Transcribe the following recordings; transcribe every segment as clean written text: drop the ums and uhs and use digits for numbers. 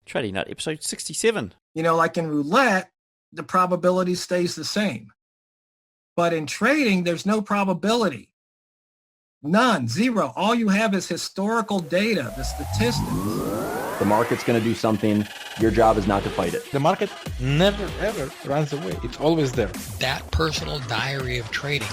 Trading Nut, episode 67. You know, like in roulette, the probability stays the same. But in trading, there's no probability. None, zero. All you have is historical data, the statistics. The market's going to do something. Your job is not to fight it. The market never, ever runs away. It's always there. That personal diary of trading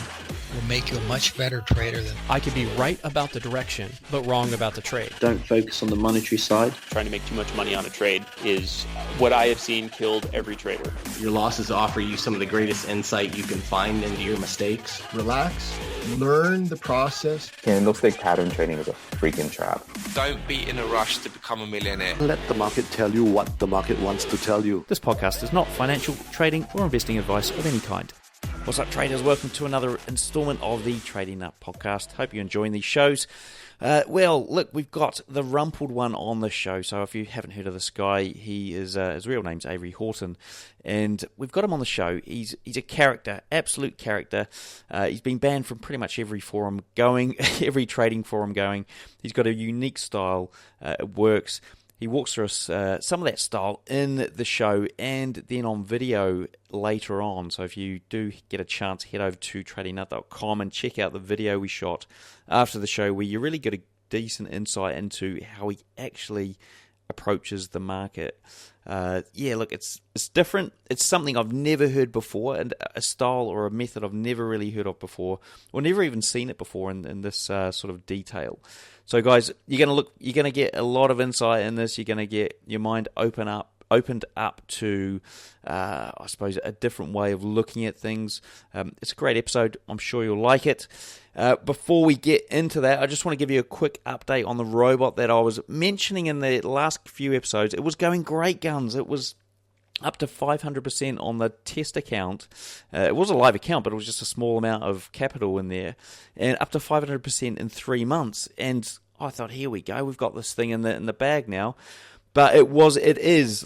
will make you a much better trader than... I could be right about the direction, but wrong about the trade. Don't focus on the monetary side. Trying to make too much money on a trade is what I have seen killed every trader. Your losses offer you some of the greatest insight you can find into your mistakes. Relax, learn the process. Candlestick pattern trading is a freaking trap. Don't be in a rush to become a millionaire. Let the market tell you what the market wants to tell you. This podcast is not financial, trading, or investing advice of any kind. What's up, traders? Welcome to another installment of the Trading Nut podcast. Hope you're enjoying these shows. Well, look, we've got the Rumpled One on the show. So if you haven't heard of this guy, he is his real name's Avery Horton, and we've got him on the show. He's a character, absolute character. He's been banned from pretty much every forum going, every trading forum going. He's got a unique style. It works. He walks through us some of that style in the show and then on video later on. So if you do get a chance, head over to tradingnut.com and check out the video we shot after the show where you really get a decent insight into how he actually approaches the market. Look, it's different. It's something I've never heard before, and a style or a method I've never really heard of before, or never even seen it before in this sort of detail. So, guys, you're gonna get a lot of insight in this. You're gonna get your mind opened up to, I suppose, a different way of looking at things. It's a great episode. I'm sure you'll like it. Before we get into that, I just want to give you a quick update on the robot that I was mentioning in the last few episodes. It was going great guns. It was up to 500% on the test account. It was a live account, but it was just a small amount of capital in there. And up to 500% in 3 months. And I thought, here we go. We've got this thing in the bag now. But it is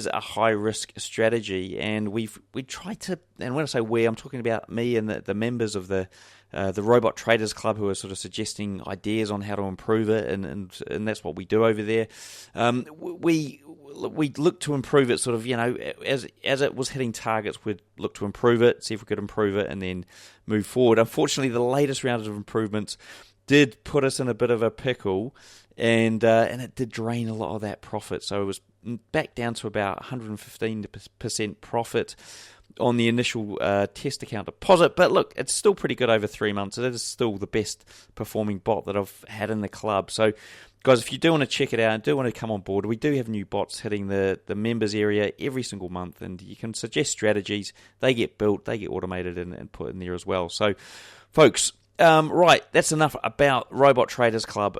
a high risk strategy, and we tried to. And when I say we, I'm talking about me and the members of the Robot Traders Club who are sort of suggesting ideas on how to improve it, and that's what we do over there. We look to improve it, sort of, as it was hitting targets, we'd look to improve it, see if we could improve it, and then move forward. Unfortunately, the latest round of improvements did put us in a bit of a pickle. And it did drain a lot of that profit. So it was back down to about 115% profit on the initial test account deposit. But look, it's still pretty good over 3 months. It is still the best performing bot that I've had in the club. So, guys, if you do want to check it out and do want to come on board, we do have new bots hitting the members area every single month. And you can suggest strategies. They get built, they get automated and put in there as well. So, folks, right, that's enough about Robot Traders Club.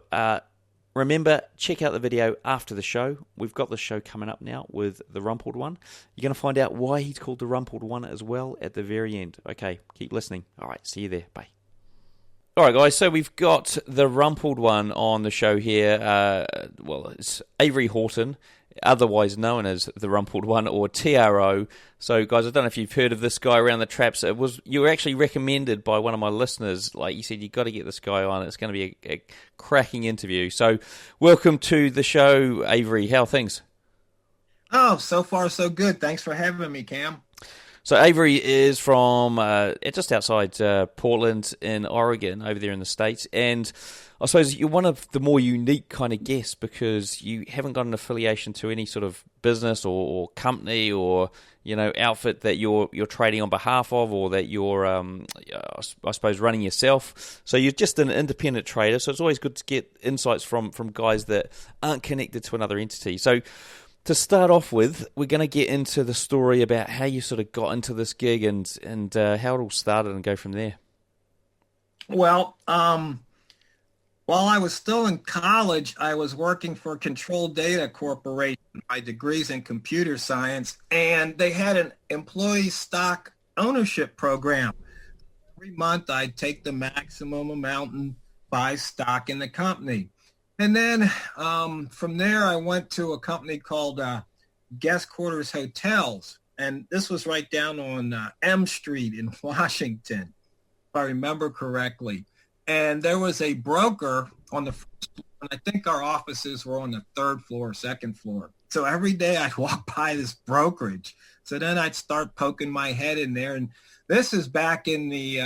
Remember, check out the video after the show. We've got the show coming up now with the Rumpled One. You're going to find out why he's called the Rumpled One as well at the very end. Okay, keep listening. All right, see you there. Bye. All right, guys, so we've got the Rumpled One on the show here. It's Avery Horton, otherwise known as the Rumpled One, or TRO. So, guys, I don't know if you've heard of this guy around the traps. You were actually recommended by one of my listeners. Like you said, you've got to get this guy on. It's going to be a cracking interview. So, welcome to the show, Avery. How are things? Oh, so far so good. Thanks for having me, Cam. So Avery is from just outside Portland in Oregon, over there in the States, and I suppose you're one of the more unique kind of guests because you haven't got an affiliation to any sort of business or company or outfit that you're trading on behalf of, or that you're I suppose running yourself. So you're just an independent trader. So it's always good to get insights from guys that aren't connected to another entity. So to start off with, we're going to get into the story about how you sort of got into this gig and how it all started and go from there. Well, while I was still in college, I was working for Control Data Corporation. My degree's in computer science, and they had an employee stock ownership program. Every month, I'd take the maximum amount and buy stock in the company. And then from there, I went to a company called Guest Quarters Hotels. And this was right down on M Street in Washington, if I remember correctly. And there was a broker on the first floor, and I think our offices were on the third floor, second floor. So every day I'd walk by this brokerage. So then I'd start poking my head in there. And this is back in the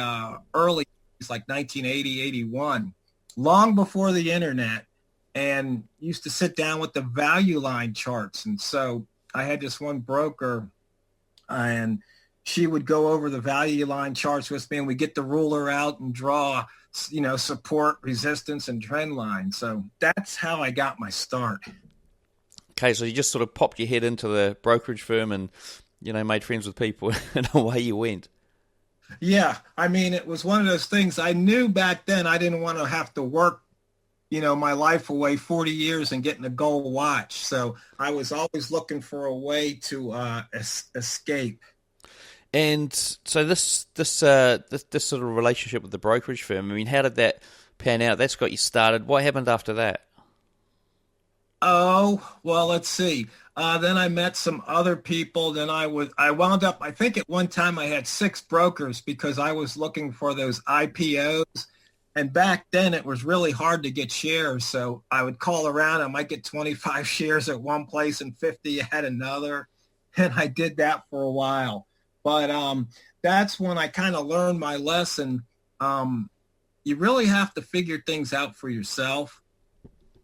early, it's like 1980, 81, long before the internet, and used to sit down with the value line charts. And so I had this one broker, and she would go over the value line charts with me, and we get the ruler out and draw, support, resistance, and trend line. So that's how I got my start. Okay, so you just sort of popped your head into the brokerage firm and, made friends with people, and away you went. Yeah, I mean, it was one of those things. I knew back then I didn't want to have to work, my life away 40 years and getting a gold watch. So I was always looking for a way to escape. And so this sort of relationship with the brokerage firm, I mean, how did that pan out? That's got you started. What happened after that? Oh, well, let's see. Then I met some other people. Then I wound up, I think at one time I had 6 brokers because I was looking for those IPOs. And back then it was really hard to get shares. So I would call around. I might get 25 shares at one place and 50 at another. And I did that for a while. But that's when I kind of learned my lesson. You really have to figure things out for yourself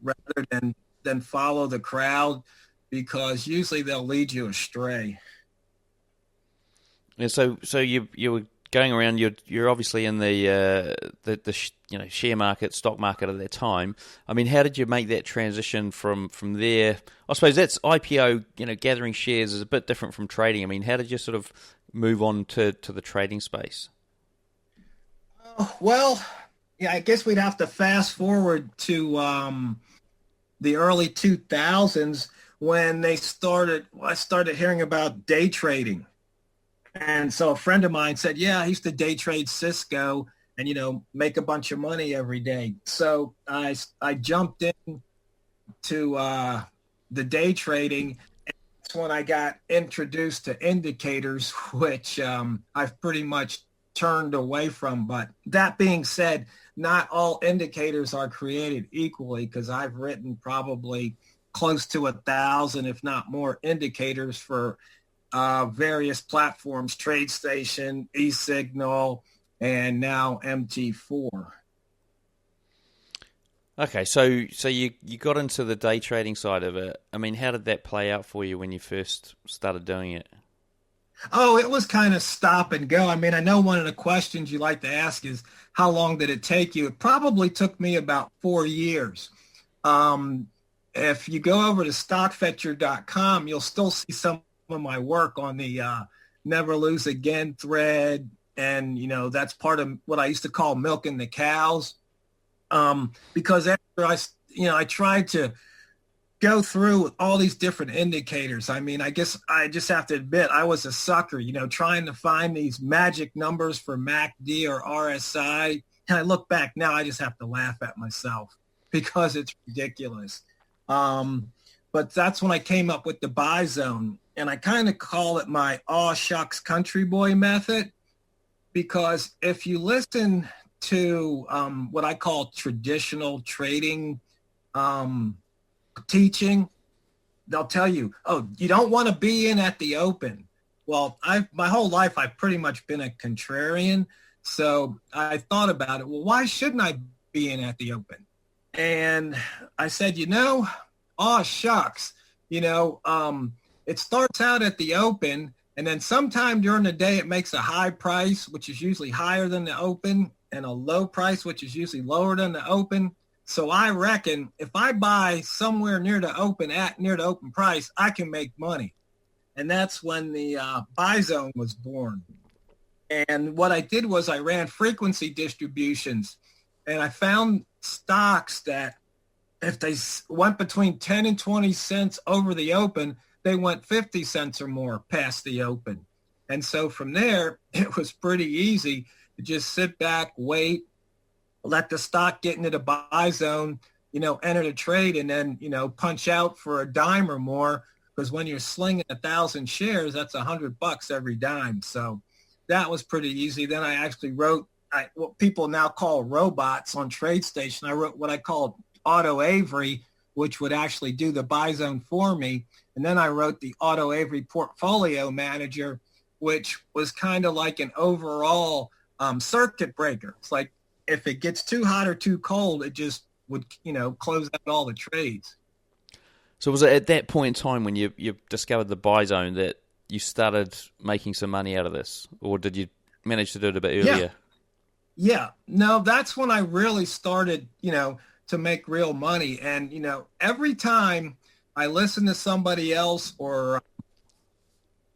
rather than follow the crowd, because usually they'll lead you astray. Yeah, so you were going around. You're obviously in the share market, stock market at that time. I mean, how did you make that transition from there? I suppose that's IPO. Gathering shares is a bit different from trading. I mean, how did you sort of move on to the trading space? Well, yeah, I guess we'd have to fast forward to the early 2000s when I started hearing about day trading. And so a friend of mine said, yeah, I used to day trade Cisco and, make a bunch of money every day. So I jumped in to the day trading. And that's when I got introduced to indicators, which I've pretty much turned away from. But that being said, not all indicators are created equally, because I've written probably close to 1,000, if not more, indicators for various platforms, TradeStation, eSignal, and now MT4. Okay, so you got into the day trading side of it. I mean, how did that play out for you when you first started doing it? Oh, it was kind of stop and go. I mean, I know one of the questions you like to ask is, how long did it take you? It probably took me about 4 years. If you go over to stockfetcher.com, you'll still see some of my work on the Never Lose Again thread. And, that's part of what I used to call milking the cows. Because after I tried to go through all these different indicators. I mean, I guess I just have to admit I was a sucker, trying to find these magic numbers for MACD or RSI. And I look back now, I just have to laugh at myself because it's ridiculous. But that's when I came up with the buy zone. And I kind of call it my aw shucks country boy method, because if you listen to what I call traditional trading teaching, they'll tell you, oh, you don't want to be in at the open. Well, my whole life I've pretty much been a contrarian. So I thought about it. Well, why shouldn't I be in at the open? And I said, aw shucks, it starts out at the open, and then sometime during the day it makes a high price, which is usually higher than the open, and a low price, which is usually lower than the open. So I reckon if I buy somewhere near the open price, I can make money. And that's when the buy zone was born. And what I did was I ran frequency distributions, and I found stocks that if they went between 10 and 20 cents over the open, they went 50 cents or more past the open. And so from there, it was pretty easy to just sit back, wait, let the stock get into the buy zone, enter the trade, and then, punch out for a dime or more. Because when you're slinging 1,000 shares, that's $100 every dime. So that was pretty easy. Then I actually wrote what people now call robots on TradeStation. I wrote what I called Auto Avery, which would actually do the buy zone for me. And then I wrote the Auto Avery Portfolio Manager, which was kind of like an overall circuit breaker. It's like if it gets too hot or too cold, it just would, close out all the trades. So was it at that point in time when you discovered the buy zone that you started making some money out of this? Or did you manage to do it a bit earlier? Yeah. No, that's when I really started, to make real money. And, every time I listened to somebody else or,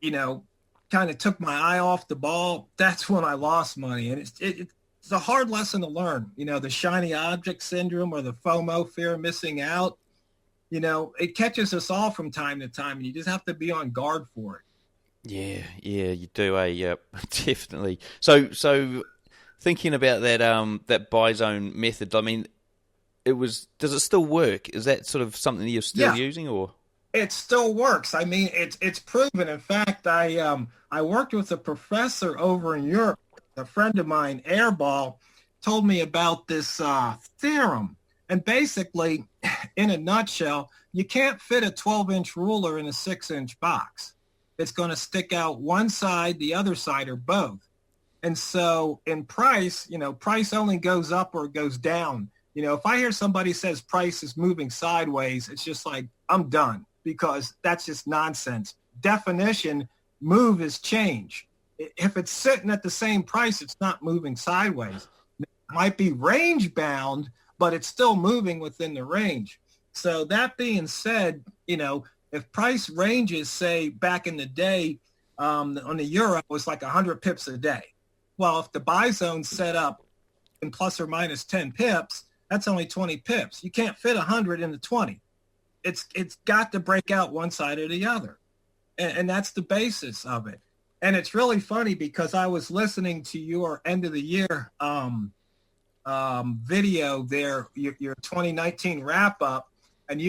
kind of took my eye off the ball, that's when I lost money. And it's a hard lesson to learn, the shiny object syndrome or the FOMO, fear of missing out. It catches us all from time to time, and you just have to be on guard for it. Yeah, you do. Yep, definitely. So thinking about that buy zone method, I mean, does it still work? Is that sort of something that you're still using, or? It still works. I mean, it's proven. In fact, I worked with a professor over in Europe. A friend of mine, Airball, told me about this theorem. And basically, in a nutshell, you can't fit a 12-inch ruler in a 6-inch box. It's going to stick out one side, the other side, or both. And so in price, price only goes up or it goes down. If I hear somebody says price is moving sideways, it's just like, I'm done, because that's just nonsense. Definition, move is change. If it's sitting at the same price, it's not moving sideways. It might be range bound, but it's still moving within the range. So that being said, if price ranges, say back in the day on the euro, was like 100 pips a day. Well, if the buy zone's set up in plus or minus 10 pips, that's only 20 pips. You can't fit 100 into 20. It's got to break out one side or the other. And that's the basis of it. And it's really funny because I was listening to your end of the year video there, your 2019 wrap up, and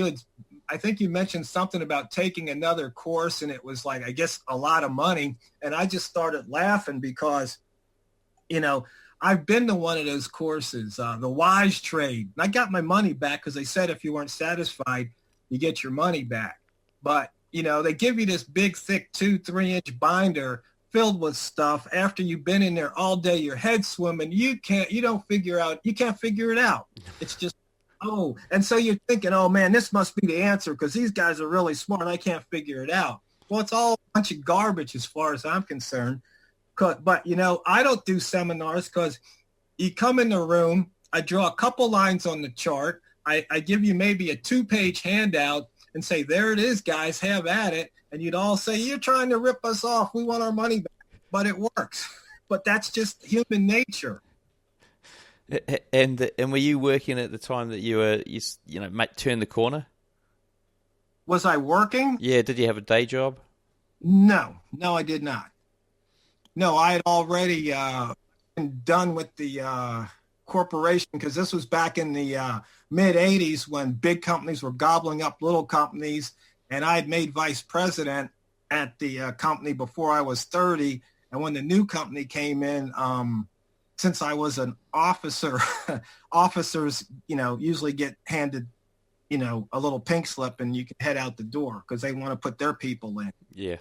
I think you mentioned something about taking another course, and it was like, I guess, a lot of money. And I just started laughing because, I've been to one of those courses, the Wise Trade. And I got my money back because they said if you weren't satisfied, you get your money back. But, they give you this big, thick 2-3-inch binder filled with stuff. After you've been in there all day, your head's swimming. You can't figure it out. It's just, and so you're thinking, oh man, this must be the answer because these guys are really smart. I can't figure it out. Well, it's all a bunch of garbage as far as I'm concerned. But, I don't do seminars because you come in the room, I draw a couple lines on the chart. I give you maybe a 2-page handout and say, there it is, guys, have at it. And you'd all say, you're trying to rip us off. We want our money back. But it works. But that's just human nature. And were you working at the time that you turned the corner? Was I working? Yeah. Did you have a day job? No, I did not. No, I had already been done with the corporation because this was back in the mid-'80s when big companies were gobbling up little companies. And I had made vice president at the company before I was 30. And when the new company came in, since I was an officer, officers, usually get handed, a little pink slip and you can head out the door because they want to put their people in. Yeah.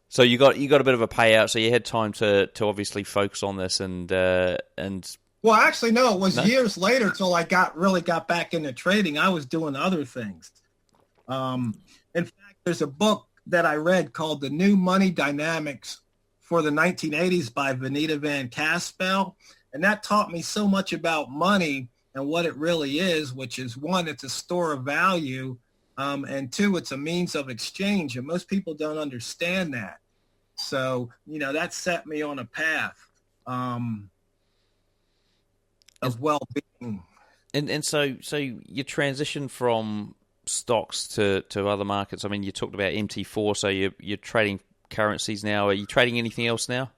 So you got a bit of a payout, so you had time to obviously focus on this and. Well, actually, no. It was years later till I really got back into trading. I was doing other things. In fact, there's a book that I read called The New Money Dynamics for the 1980s by Vanita Van Caspel, and that taught me so much about money and what it really is, which is, one, it's a store of value, and two, it's a means of exchange, and most people don't understand that. So, that set me on a path of well-being. And so you transition from stocks to other markets. I mean, you talked about MT4, so you're trading currencies now. Are you trading anything else now?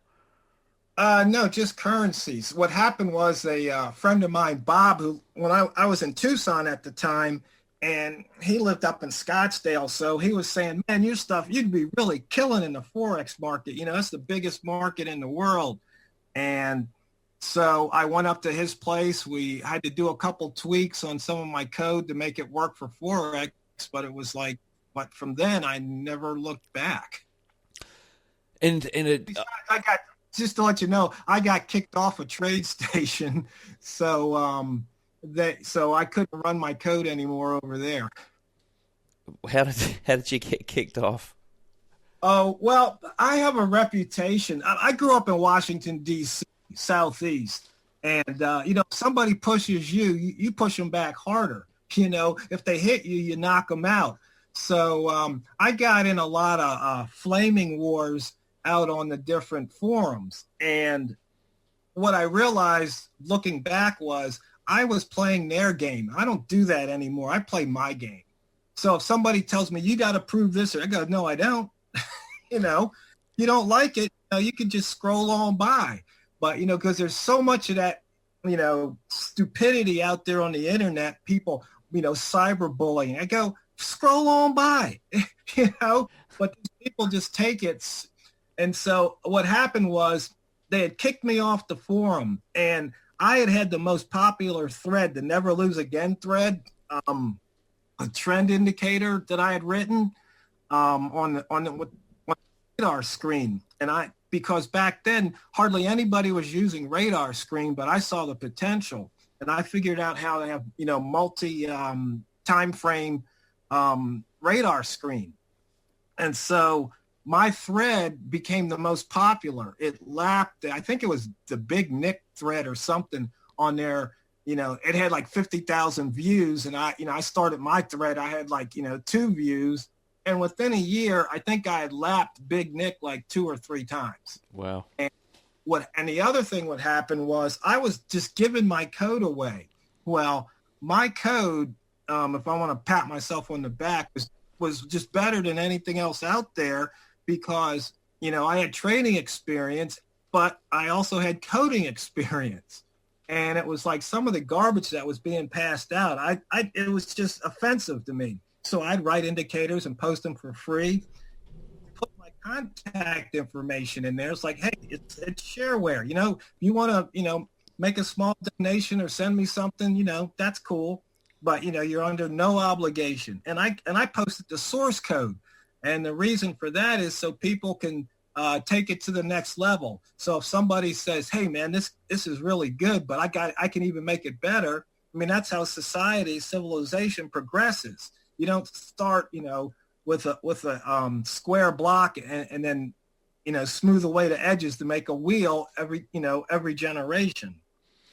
No, just currencies. What happened was a friend of mine, Bob, who when I was in Tucson at the time, and he lived up in Scottsdale, so he was saying, man, your stuff, you'd be really killing in the Forex market. That's the biggest market in the world. And So I went up to his place. We had to do a couple tweaks on some of my code to make it work for Forex, but from then I never looked back. And I got, just to let you know, I got kicked off a TradeStation, so so I couldn't run my code anymore over there. How did you get kicked off? Oh, well, I have a reputation. I grew up in Washington, D.C., Southeast, and if somebody pushes you, you push them back harder. If they hit you, you knock them out. So I got in a lot of flaming wars out on the different forums. And what I realized looking back was I was playing their game. I don't do that anymore. I play my game. So if somebody tells me, you got to prove this, I go, no, I don't. You don't like it, you can just scroll on by. But, because there's so much of that, stupidity out there on the internet, people, cyberbullying. I go, scroll on by, but these people just take it. And so what happened was they had kicked me off the forum, and I had the most popular thread, the Never Lose Again thread, a trend indicator that I had written on the radar screen. And because back then hardly anybody was using radar screen, but I saw the potential, and I figured out how to have, multi time frame radar screen. And so my thread became the most popular. It lapped, I think it was the Big Nick thread or something on there. It had like 50,000 views, and I started my thread. I had 2 views, and within a year, I think I had lapped Big Nick like 2 or 3 times. Wow. And the other thing what happened was I was just giving my code away. Well, my code, if I want to pat myself on the back, was just better than anything else out there because, I had trading experience, but I also had coding experience. And it was like some of the garbage that was being passed out. It was just offensive to me. So I'd write indicators and post them for free, put my contact information in there. It's like, hey, it's shareware. If you want to, make a small donation or send me something, that's cool. But, you're under no obligation. And I posted the source code. And the reason for that is so people can take it to the next level. So if somebody says, hey, man, this is really good, but I can even make it better. I mean, that's how civilization progresses. You don't start, with a square block and then, smooth away the edges to make a wheel every generation.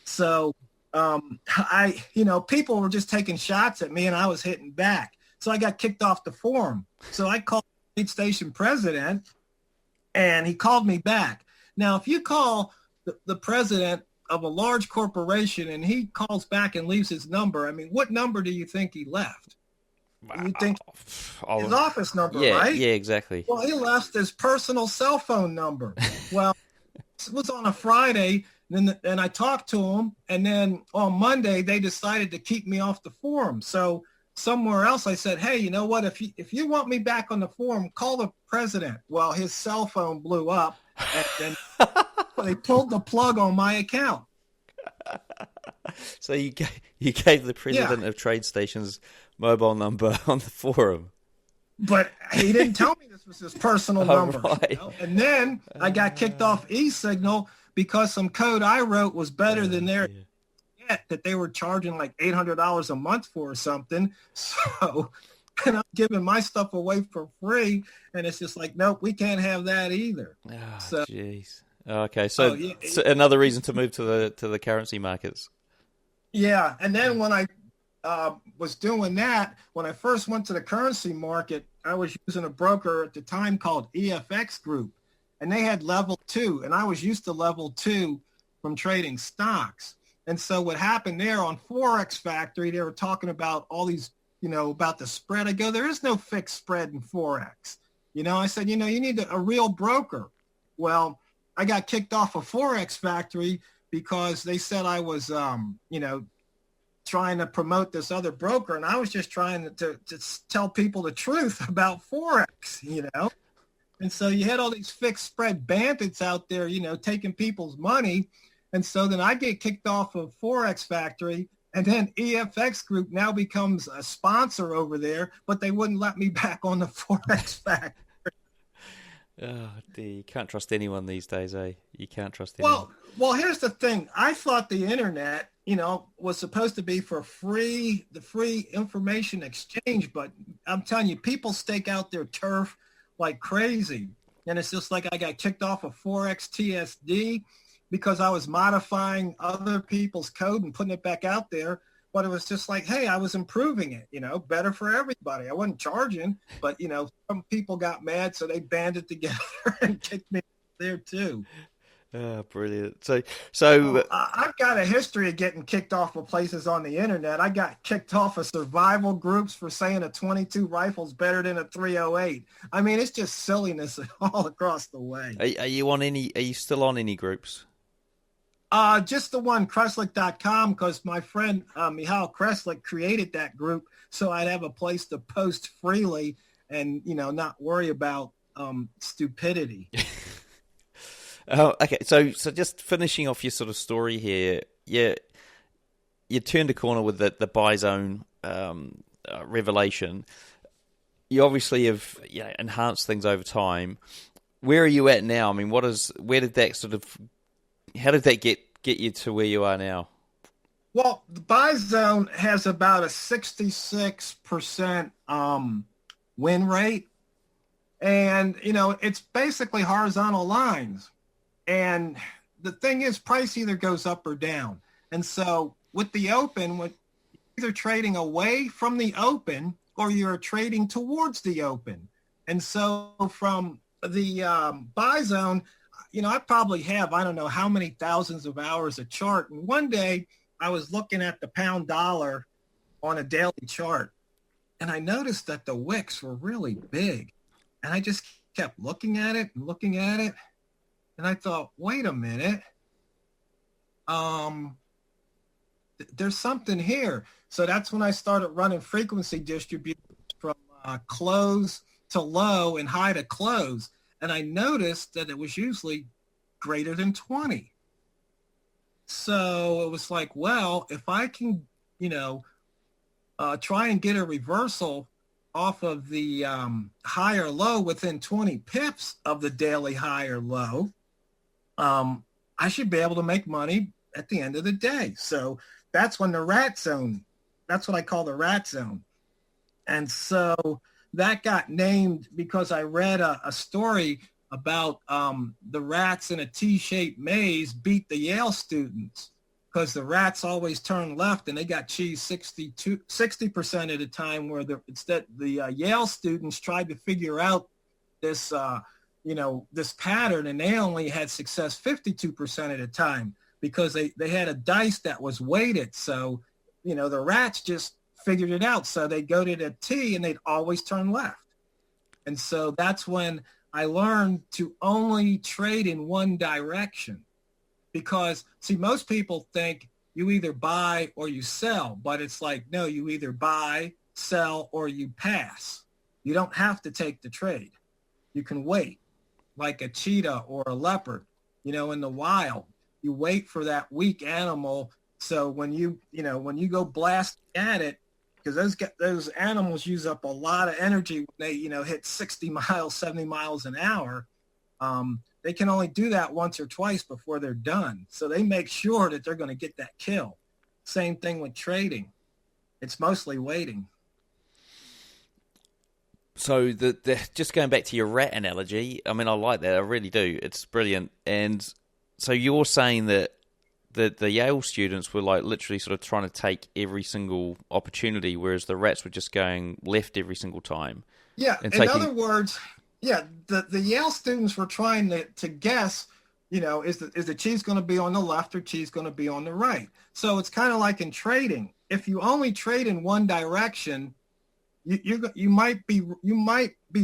So people were just taking shots at me and I was hitting back. So I got kicked off the forum. So I called the station president and he called me back. Now, if you call the president of a large corporation and he calls back and leaves his number, I mean, what number do you think he left? You think his office number, right? Yeah, exactly. Well, he left his personal cell phone number. Well, it was on a Friday, and I talked to him, and then on Monday they decided to keep me off the forum. So somewhere else I said, hey, you know what? If you want me back on the forum, call the president. Well, his cell phone blew up, and they pulled the plug on my account. So you gave the president of TradeStation's mobile number on the forum. But he didn't tell me this was his personal number. Right. And then I got kicked off eSignal because some code I wrote was better than their that they were charging like $800 a month for or something. So and I'm giving my stuff away for free, and it's just like, nope, we can't have that either. Oh, jeez. Okay, so another reason to move to the currency markets. Yeah, and then when I was doing that, when I first went to the currency market, I was using a broker at the time called EFX Group, and they had level 2, and I was used to level 2 from trading stocks. And so what happened there on Forex Factory, they were talking about all these, about the spread. I go, there is no fixed spread in Forex. I said, you need a real broker. Well, I got kicked off of Forex Factory because they said I was, trying to promote this other broker, and I was just trying to tell people the truth about Forex, And so you had all these fixed spread bandits out there, taking people's money. And so then I get kicked off of Forex Factory, and then EFX Group now becomes a sponsor over there, but they wouldn't let me back on the Forex Factory. Oh, dear. You can't trust anyone these days, eh? You can't trust anyone. Well, here's the thing. I thought the internet, was supposed to be for the free information exchange, but I'm telling you, people stake out their turf like crazy. And it's just like I got kicked off of Forex TSD because I was modifying other people's code and putting it back out there. But it was just like, hey, I was improving it, better for everybody. I wasn't charging, but, some people got mad, so they banded together and kicked me there too. Oh, brilliant. So I've got a history of getting kicked off of places on the internet. I got kicked off of survival groups for saying a 22 rifle's better than a 308. I mean, it's just silliness all across the way. Are you still on any groups? Just the one, Kreslik.com, because my friend Michal Kreslik created that group so I'd have a place to post freely and, not worry about stupidity. Okay, so just finishing off your sort of story here, you turned a corner with the buy zone revelation. You obviously have enhanced things over time. Where are you at now? I mean, how did that get you to where you are now? Well, the buy zone has about a 66% win rate. And, it's basically horizontal lines. And the thing is, price either goes up or down. And so with the open, you're either trading away from the open or you're trading towards the open. And so from the buy zone, I probably have, I don't know how many thousands of hours of chart. And one day I was looking at the pound dollar on a daily chart, and I noticed that the wicks were really big. And I just kept looking at it. And I thought, wait a minute. There's something here. So that's when I started running frequency distribution from close to low and high to close. And I noticed that it was usually greater than 20. So it was like, well, if I can, try and get a reversal off of the higher low within 20 pips of the daily higher low, I should be able to make money at the end of the day. So that's when the rat zone, that's what I call the rat zone. And so that got named because I read a story about the rats in a T-shaped maze beat the Yale students because the rats always turn left and they got cheese 60% of the time, where the Yale students tried to figure out this this pattern, and they only had success 52% of the time because they had a dice that was weighted. So, the rats just figured it out. So they'd go to the T and they'd always turn left. And so that's when I learned to only trade in one direction, because see, most people think you either buy or you sell, but it's like, no, you either buy, sell, or you pass. You don't have to take the trade. You can wait, like a cheetah or a leopard, in the wild. You wait for that weak animal. So when you go blast at it, because those animals use up a lot of energy when they, hit 60 miles, 70 miles an hour. They can only do that once or twice before they're done. So they make sure that they're going to get that kill. Same thing with trading. It's mostly waiting. So just going back to your rat analogy, I mean, I like that. I really do. It's brilliant. And so you're saying that the Yale students were like literally sort of trying to take every single opportunity, whereas the rats were just going left every single time. Yeah. In other words, yeah, the Yale students were trying to guess, is the cheese going to be on the left or cheese going to be on the right? So it's kind of like in trading. If you only trade in one direction, you might be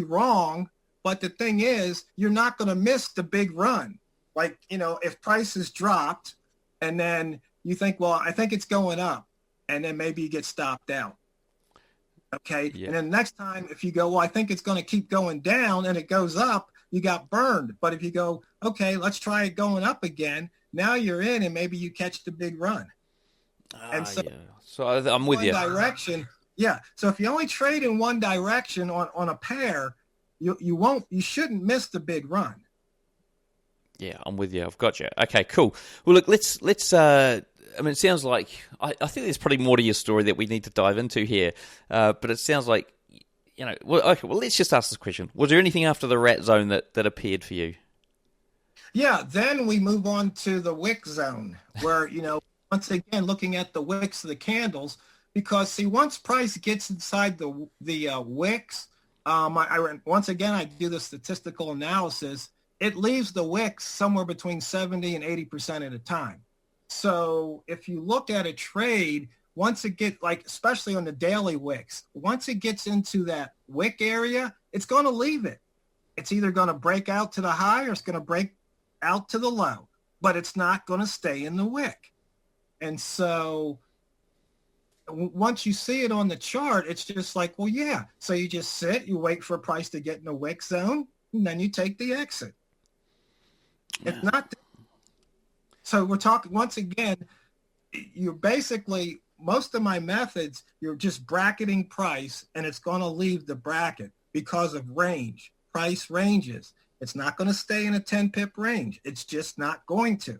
wrong, but the thing is, you're not going to miss the big run. Like, if prices dropped and then you think, well, I think it's going up, and then maybe you get stopped out. Okay. Yeah. And then next time, if you go, well, I think it's going to keep going down, and it goes up, you got burned. But if you go, okay, let's try it going up again, Now you're in, and maybe you catch the big run. And so, yeah. So I'm with you. Direction, yeah. So if you only trade in one direction on a pair, you shouldn't miss the big run. Yeah, I'm with you. I've got you. Okay, cool. Well, look, let's. I mean, it sounds like I think there's probably more to your story that we need to dive into here. But it sounds like, Well, okay. Well, let's just ask this question: was there anything after the rat zone that appeared for you? Yeah. Then we move on to the wick zone, where once again looking at the wicks of the candles, because see, once price gets inside the wicks, once again I do the statistical analysis. It leaves the wicks somewhere between 70 and 80% at a time. So if you look at a trade, once it gets, especially on the daily wicks, once it gets into that wick area, it's going to leave it. It's either going to break out to the high or it's going to break out to the low, but it's not going to stay in the wick. And so once you see it on the chart, it's just like, well, yeah. So you just sit, you wait for a price to get in the wick zone, and then you take the exit. It's not. So we're talking, once again, you're basically, most of my methods, you're just bracketing price, and it's going to leave the bracket because of range. Price ranges. It's not going to stay in a 10 pip range. It's just not going to.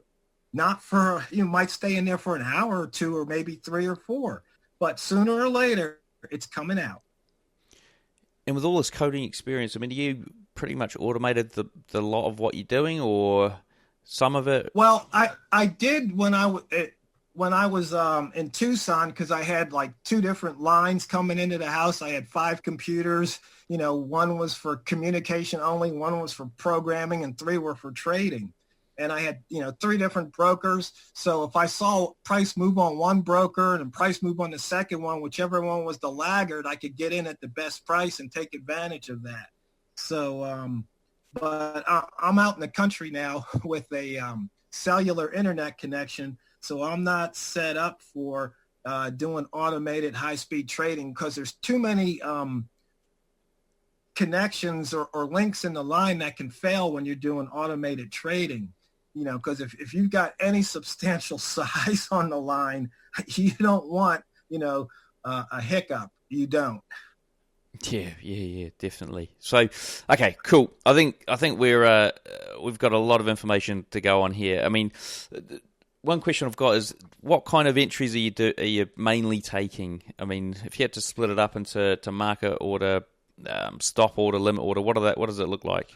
Not for, you might stay in there for an hour or two or maybe 3 or 4, but sooner or later it's coming out. And with all this coding experience, I mean, you pretty much automated the lot of what you're doing, or some of it? Well, I did when I was in Tucson, because I had 2 different lines coming into the house. I had 5 computers. One was for communication only, one was for programming, and 3 were for trading. And I had 3 different brokers. So if I saw price move on one broker and price move on the second one, whichever one was the laggard, I could get in at the best price and take advantage of that. So, but I'm out in the country now with a cellular internet connection, so I'm not set up for doing automated high-speed trading, because there's too many connections or links in the line that can fail when you're doing automated trading. Because if you've got any substantial size on the line, you don't want a hiccup. You don't. Yeah, definitely. So, okay, cool. I think we've got a lot of information to go on here. I mean, one question I've got is, what kind of entries are you mainly taking? I mean, if you had to split it up into market order, stop order, limit order, what does it look like?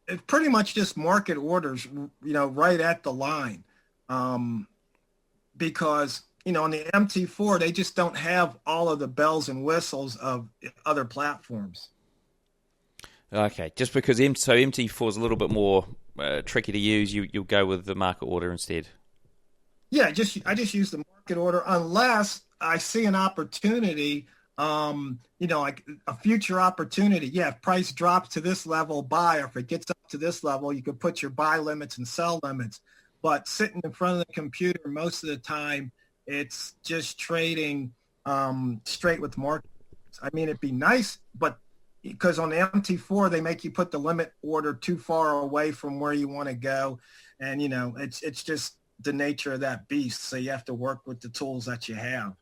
It's pretty much just market orders, right at the line, because on the MT4, they just don't have all of the bells and whistles of other platforms. Okay, just because MT4 is a little bit more tricky to use, you'll go with the market order instead. Yeah, I just use the market order unless I see an opportunity, like a future opportunity. Yeah, if price drops to this level, buy, or if it gets up to this level, you could put your buy limits and sell limits. But sitting in front of the computer most of the time, it's just trading straight with market. I mean, it'd be nice, but because on the MT4, they make you put the limit order too far away from where you want to go. And, it's just the nature of that beast. So you have to work with the tools that you have.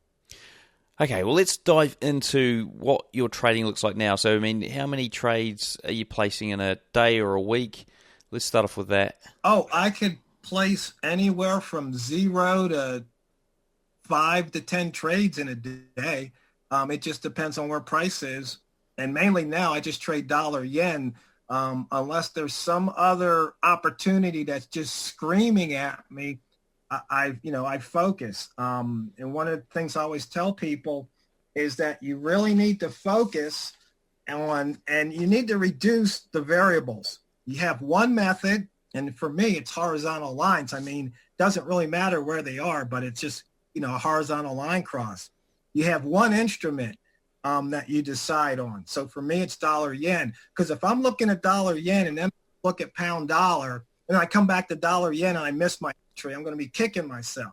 Okay, well, let's dive into what your trading looks like now. So, I mean, how many trades are you placing in a day or a week? Let's start off with that. I could place anywhere from 0 to 5 to 10 trades in a day. It just depends on where price is. And mainly now I just trade dollar yen, unless there's some other opportunity that's just screaming at me. I focus. And one of the things I always tell people is that you really need to focus on, and you need to reduce the variables. You have one method, and for me, it's horizontal lines. I mean, it doesn't really matter where they are, but it's just, a horizontal line cross. You have one instrument that you decide on. So for me, it's dollar yen, because if I'm looking at dollar yen and then look at pound dollar, and I come back to dollar yen and I miss my entry, I'm going to be kicking myself.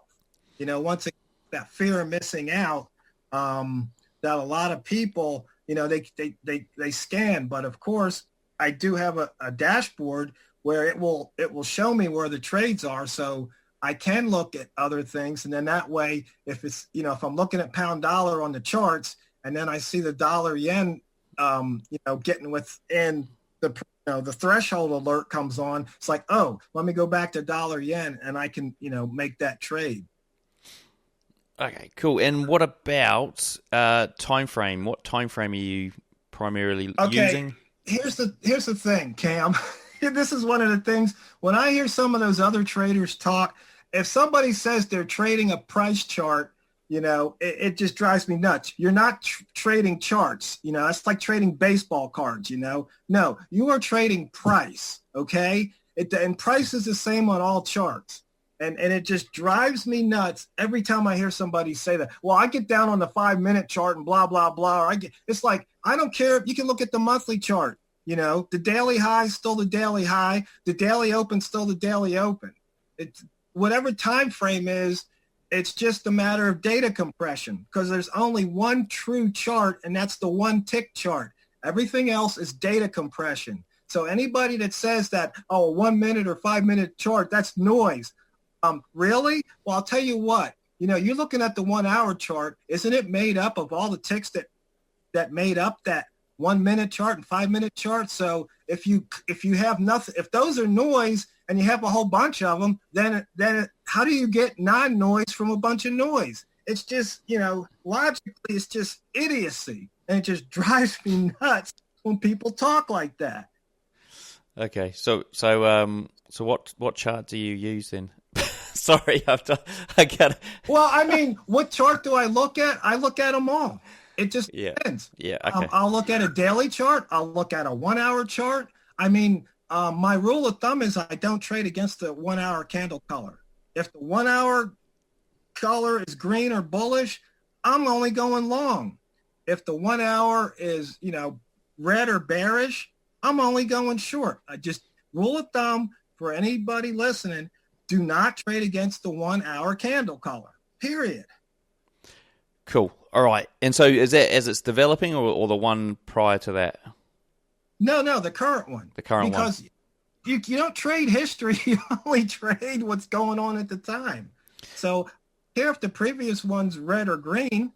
Once again, that fear of missing out, that a lot of people, they scan. But of course, I do have a dashboard where it will show me where the trades are, so I can look at other things. And then that way, if it's, if I'm looking at pound dollar on the charts and then I see the dollar yen, getting within the threshold alert comes on, it's like, oh, let me go back to dollar yen and I can, make that trade. Okay, cool. And what about time frame? What time frame are you primarily using? Here's the thing, Cam. This is one of the things when I hear some of those other traders talk. If somebody says they're trading a price chart, it just drives me nuts. You're not trading charts. That's like trading baseball cards. No, you are trading price. Okay, and price is the same on all charts. And it just drives me nuts every time I hear somebody say that. Well, I get down on the 5-minute chart and blah, blah, blah. Or it's like, I don't care. You can look at the monthly chart. The daily high is still the daily high. The daily open still the daily open. It's whatever time frame is, it's just a matter of data compression because there's only one true chart, and that's the one tick chart. Everything else is data compression. So anybody that says that, a 1 minute or 5 minute chart, that's noise. Really? Well, I'll tell you what, you're looking at the 1 hour chart. Isn't it made up of all the ticks that made up that 1 minute chart and 5 minute chart? So if you have nothing, if those are noise and you have a whole bunch of them, then how do you get non-noise from a bunch of noise? It's just, logically, it's just idiocy. And it just drives me nuts when people talk like that. Okay. So what chart do you use then? Sorry, I got it. Well, I mean, what chart do I look at? I look at them all. It just depends. Yeah. Okay. I'll look at a daily chart. I'll look at a 1 hour chart. I mean, my rule of thumb is I don't trade against the 1 hour candle color. If the 1 hour color is green or bullish, I'm only going long. If the 1 hour is, red or bearish, I'm only going short. I just rule of thumb for anybody listening. Do not trade against the 1 hour candle color, period. Cool. All right. And so is that as it's developing or the one prior to that? No, the current one. The current because one. Because you don't trade history. You only trade what's going on at the time. So here, if the previous one's red or green,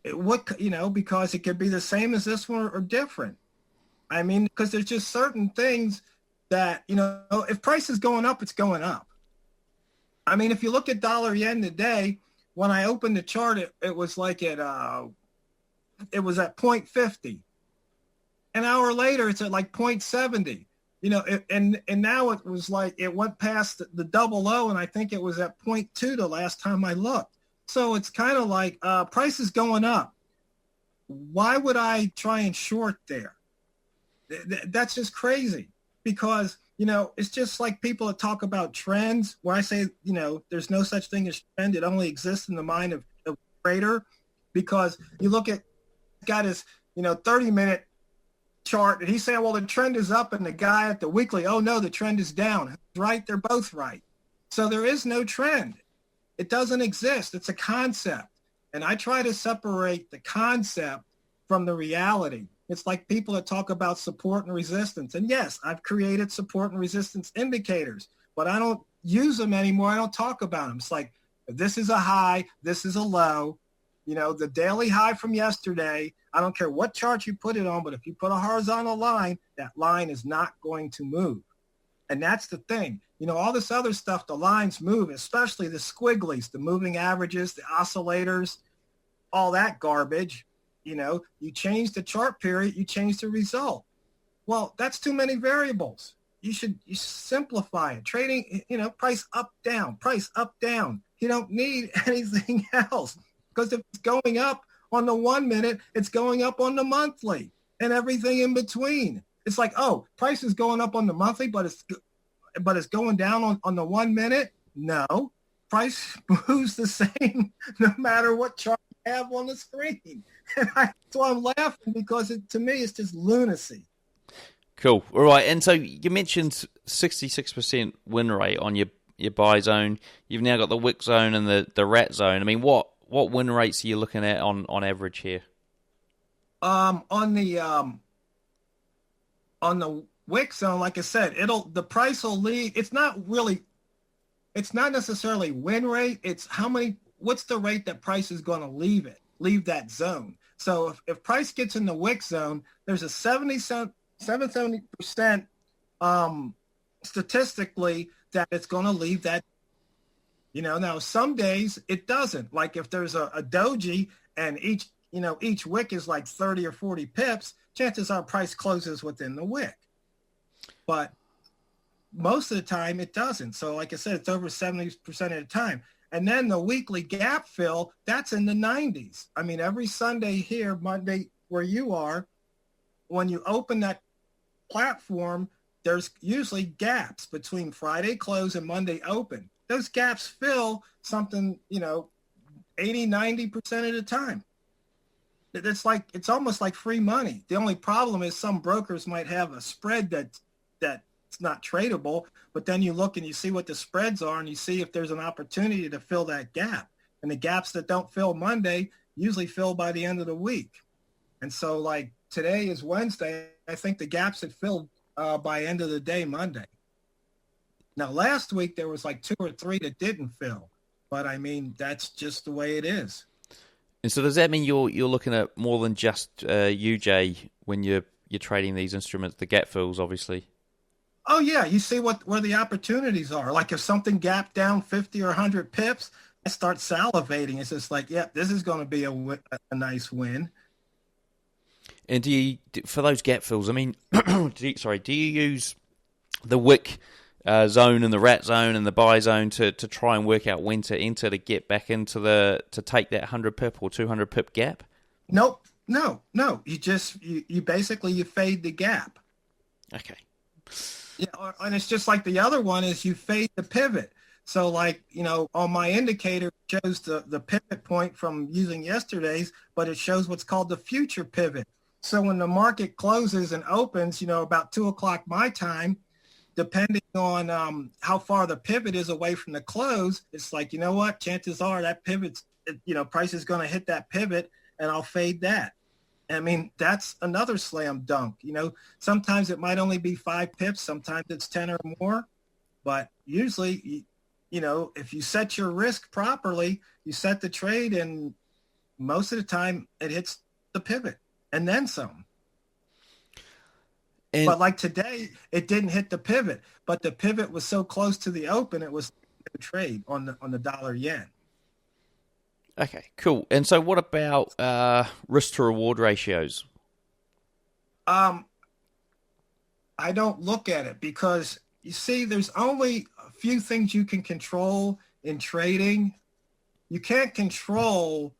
because it could be the same as this one or different. I mean, because there's just certain things that, if price is going up, it's going up. I mean, if you look at dollar yen today, when I opened the chart, it was like it was at 0.50. An hour later, it's at like 0.70. And now it was like it went past the double low, and I think it was at 0.2 the last time I looked. So it's kind of like price is going up. Why would I try and short there? That's just crazy. Because, it's just like people that talk about trends where I say, there's no such thing as trend. It only exists in the mind of a trader because you look at got his, 30-minute chart and he's saying, well, the trend is up and the guy at the weekly, oh, no, the trend is down. Who's right? They're both right. So there is no trend. It doesn't exist. It's a concept. And I try to separate the concept from the reality. It's like people that talk about support and resistance. And yes, I've created support and resistance indicators, but I don't use them anymore. I don't talk about them. It's like, this is a high, this is a low. The daily high from yesterday, I don't care what chart you put it on, but if you put a horizontal line, that line is not going to move. And that's the thing. All this other stuff, the lines move, especially the squigglies, the moving averages, the oscillators, all that garbage. You change the chart period, you change the result. Well, that's too many variables. You simplify it. Trading, price up, down, price up, down. You don't need anything else because if it's going up on the 1 minute, it's going up on the monthly and everything in between. It's like, oh, price is going up on the monthly, but it's going down on the 1 minute. No, price moves the same no matter what chart you have on the screen. And that's why I'm laughing because to me, it's just lunacy. Cool. All right. And so you mentioned 66% win rate on your buy zone. You've now got the wick zone and the rat zone. I mean, what win rates are you looking at on average here? On wick zone, like I said, the price will leave. It's not necessarily win rate. It's what's the rate that price is going to leave that zone. So if price gets in the wick zone, there's a 70% statistically that it's going to leave that. Now some days it doesn't. Like if there's a doji and each wick is like 30 or 40 pips, chances are price closes within the wick. But most of the time it doesn't. So like I said, it's over 70% of the time. And then the weekly gap fill, that's in the 90s. I mean, every Sunday here, Monday, where you are, when you open that platform, there's usually gaps between Friday close and Monday open. Those gaps fill something, 80, 90% of the time. It's almost like free money. The only problem is some brokers might have a spread that's not tradable, but then you look and you see what the spreads are and you see if there's an opportunity to fill that gap. And the gaps that don't fill Monday usually fill by the end of the week. And so like today is Wednesday, I think the gaps had filled by end of the day Monday. Now last week there was like 2 or 3 that didn't fill, but I mean that's just the way it is. And so does that mean you're looking at more than just UJ when you're trading these instruments, the gap fills obviously? Oh yeah, you see where the opportunities are. Like if something gapped down 50 or 100 pips, I start salivating. It's just like, yeah, this is going to be a nice win. And do you, for those gap fills, I mean, do you use the wick zone and the rat zone and the buy zone to try and work out when to enter to get back into to take that 100 pip or 200 pip gap? Nope. No. You basically fade the gap. Okay. Yeah, and it's just like the other one is you fade the pivot. So like, on my indicator, it shows the pivot point from using yesterday's, but it shows what's called the future pivot. So when the market closes and opens, about 2:00 my time, depending on how far the pivot is away from the close, it's like, you know what, chances are that pivot's, price is going to hit that pivot and I'll fade that. I mean, that's another slam dunk. Sometimes it might only be 5 pips. Sometimes it's 10 or more. But usually, if you set your risk properly, you set the trade, and most of the time it hits the pivot and then some. But like today, it didn't hit the pivot. But the pivot was so close to the open, it was a trade on the dollar yen. Okay, cool. And so what about risk to reward ratios? I don't look at it because, you see, there's only a few things you can control in trading. You can't control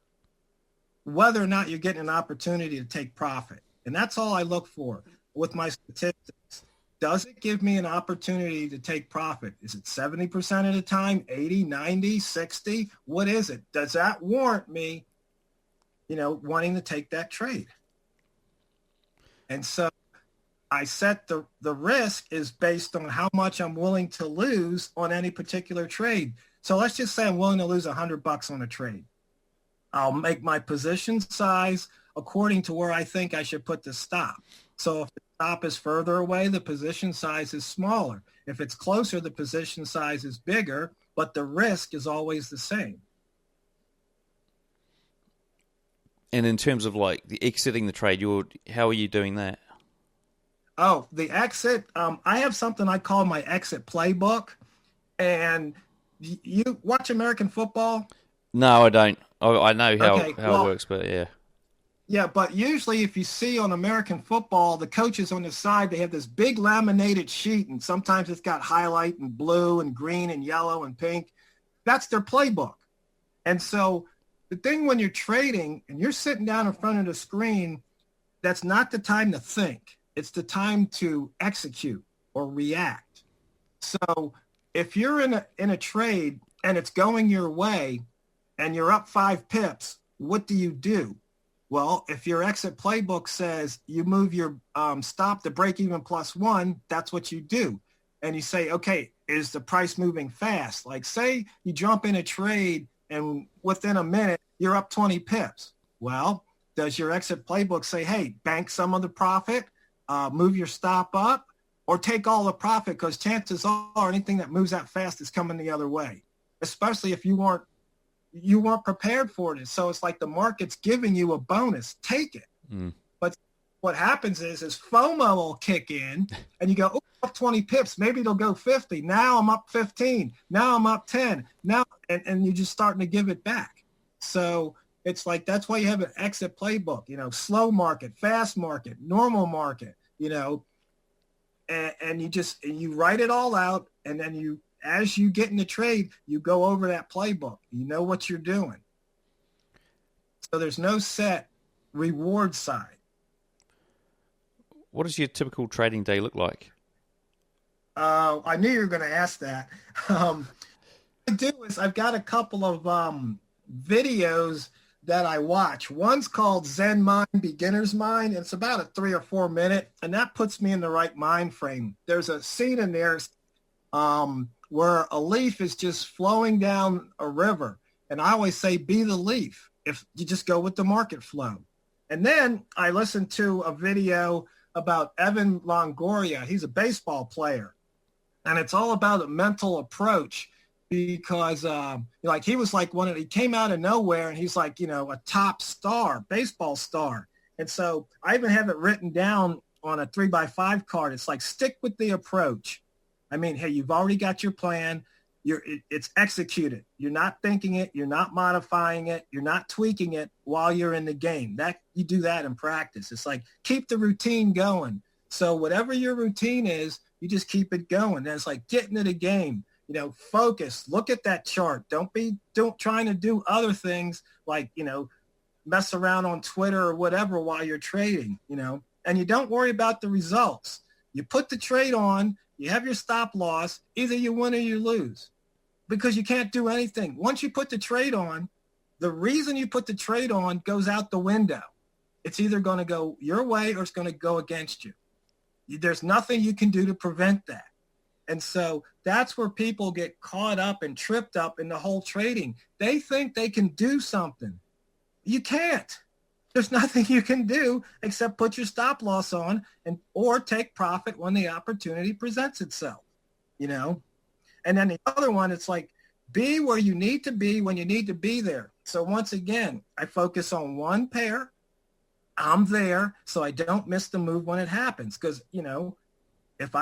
whether or not you're getting an opportunity to take profit. And that's all I look for with my statistics. Does it give me an opportunity to take profit? Is it 70% of the time, 80, 90, 60? What is it? Does that warrant me, wanting to take that trade? And so I set the risk is based on how much I'm willing to lose on any particular trade. So let's just say I'm willing to lose $100 on a trade. I'll make my position size according to where I think I should put the stop. So if the stop is further away, the position size is smaller. If it's closer, the position size is bigger, but the risk is always the same. And in terms of like the exiting the trade, how are you doing that? Oh, the exit. I have something I call my exit playbook. And you watch American football? No, I don't. I know how it works, but yeah. Yeah, but usually if you see on American football, the coaches on the side, they have this big laminated sheet, and sometimes it's got highlight and blue and green and yellow and pink. That's their playbook. And so the thing when you're trading and you're sitting down in front of the screen, that's not the time to think. It's the time to execute or react. So if you're in a trade and it's going your way and you're up 5 pips, what do? Well, if your exit playbook says you move your stop to break even +1, that's what you do. And you say, okay, is the price moving fast? Like say you jump in a trade and within a minute, you're up 20 pips. Well, does your exit playbook say, hey, bank some of the profit, move your stop up, or take all the profit, because chances are anything that moves that fast is coming the other way, especially if you weren't prepared for it. So it's like the market's giving you a bonus. Take it. But what happens is FOMO will kick in and you go, oh, up 20 pips. Maybe it'll go 50. Now I'm up 15. Now I'm up 10. Now, and you're just starting to give it back. So it's like, that's why you have an exit playbook, slow market, fast market, normal market, and you write it all out. And then as you get in the trade, you go over that playbook. You know what you're doing. So there's no set reward side. What does your typical trading day look like? I knew you were going to ask that. What I do is I've got a couple of videos that I watch. One's called Zen Mind, Beginner's Mind. It's about a 3 or 4 minute, and that puts me in the right mind frame. There's a scene in there where a leaf is just flowing down a river. And I always say, be the leaf if you just go with the market flow. And then I listened to a video about Evan Longoria. He's a baseball player. And it's all about a mental approach, because he was like he came out of nowhere, and he's like, a top star, baseball star. And so I even have it written down on a 3x5 card. It's like, stick with the approach. I mean, hey, you've already got your plan. It's executed. You're not thinking it. You're not modifying it. You're not tweaking it while you're in the game. That you do that in practice. It's like, keep the routine going. So whatever your routine is, you just keep it going. And it's like, get into the game. Focus. Look at that chart. Don't trying to do other things like mess around on Twitter or whatever while you're trading. And you don't worry about the results. You put the trade on. You have your stop loss. Either you win or you lose, because you can't do anything. Once you put the trade on, the reason you put the trade on goes out the window. It's either going to go your way or it's going to go against you. There's nothing you can do to prevent that. And so that's where people get caught up and tripped up in the whole trading. They think they can do something. You can't. There's nothing you can do except put your stop loss on or take profit when the opportunity presents itself, And then the other one, it's like, be where you need to be when you need to be there. So once again, I focus on one pair. I'm there so I don't miss the move when it happens. Because, if